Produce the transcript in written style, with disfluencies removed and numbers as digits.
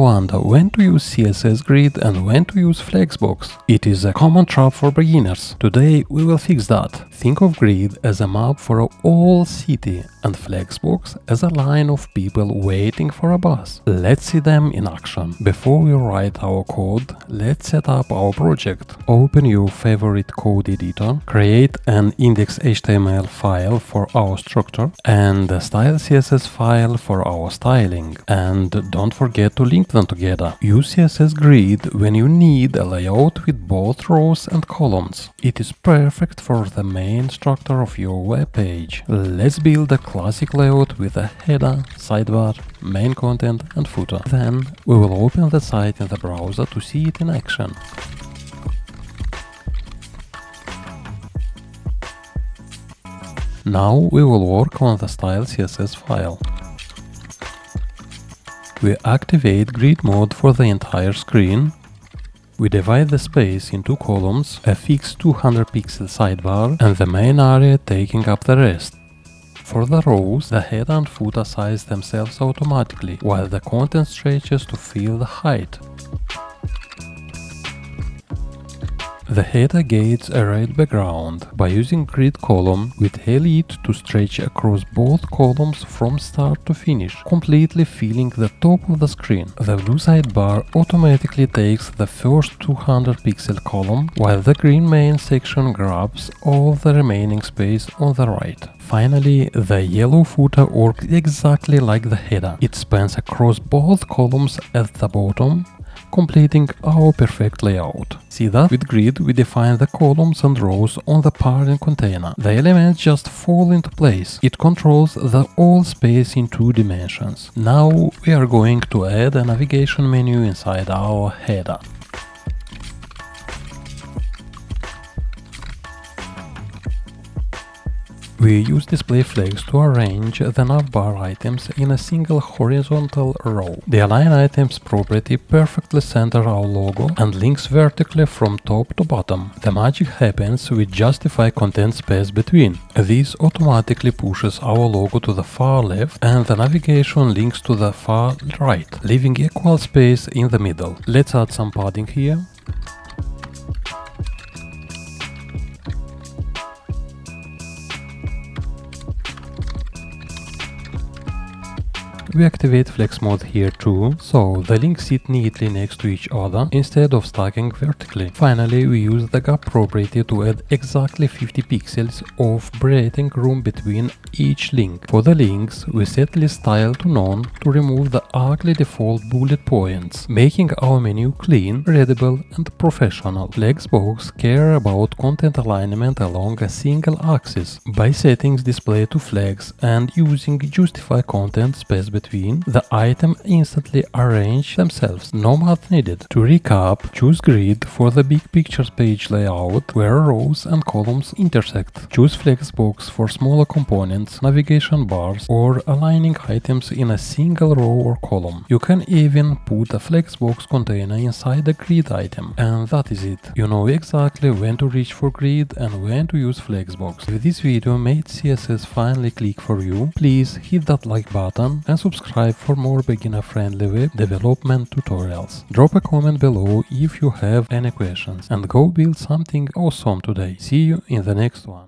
wonder when to use CSS Grid and when to use Flexbox. It is a common trap for beginners. Today we will fix that. Think of Grid as a map for a whole city and Flexbox as a line of people waiting for a bus. Let's see them in action. Before we write our code, let's set up our project. Open your favorite code editor, create an index.html file for our structure and a style CSS file for our styling. And don't forget to link them together. Use CSS Grid when you need a layout with both rows and columns. It is perfect for the main structure of your web page. Let's build a classic layout with a header, sidebar, main content and footer. Then we will open the site in the browser to see it in action. Now we will work on the style CSS file. We activate grid mode for the entire screen. We divide the space in two columns, a fixed 200 pixel sidebar and the main area taking up the rest. For the rows, the header and footer size themselves automatically, while the content stretches to fill the height. The header gets a red background. By using grid column, we tell it to stretch across both columns from start to finish, completely filling the top of the screen. The blue sidebar automatically takes the first 200 pixel column, while the green main section grabs all the remaining space on the right. Finally, the yellow footer works exactly like the header. It spans across both columns at the bottom, completing our perfect layout. See that? With Grid we define the columns and rows on the parent container. The elements just fall into place. It controls the whole space in 2 dimensions. Now we are going to add a navigation menu inside our header. We use display flags to arrange the navbar items in a single horizontal row. The align items property perfectly center our logo and links vertically from top to bottom. The magic happens with justify content space between. This automatically pushes our logo to the far left and the navigation links to the far right, leaving equal space in the middle. Let's add some padding here. We activate flex mode here too, so the links sit neatly next to each other instead of stacking vertically. Finally, we use the gap property to add exactly 50 pixels of breathing room between each link. For the links, we set list style to none to remove the ugly default bullet points, making our menu clean, readable and professional. Flexbox care about content alignment along a single axis. By settings display to flags and using justify content space between, the item instantly arrange themselves, no math needed. To recap, choose Grid for the big picture page layout where rows and columns intersect. Choose Flexbox for smaller components, navigation bars or aligning items in a single row or column. You can even put a Flexbox container inside a Grid item. And that is it. You know exactly when to reach for Grid and when to use Flexbox. If this video made CSS finally click for you, please hit that like button and subscribe for more beginner-friendly web development tutorials. Drop a comment below if you have any questions and go build something awesome today. See you in the next one.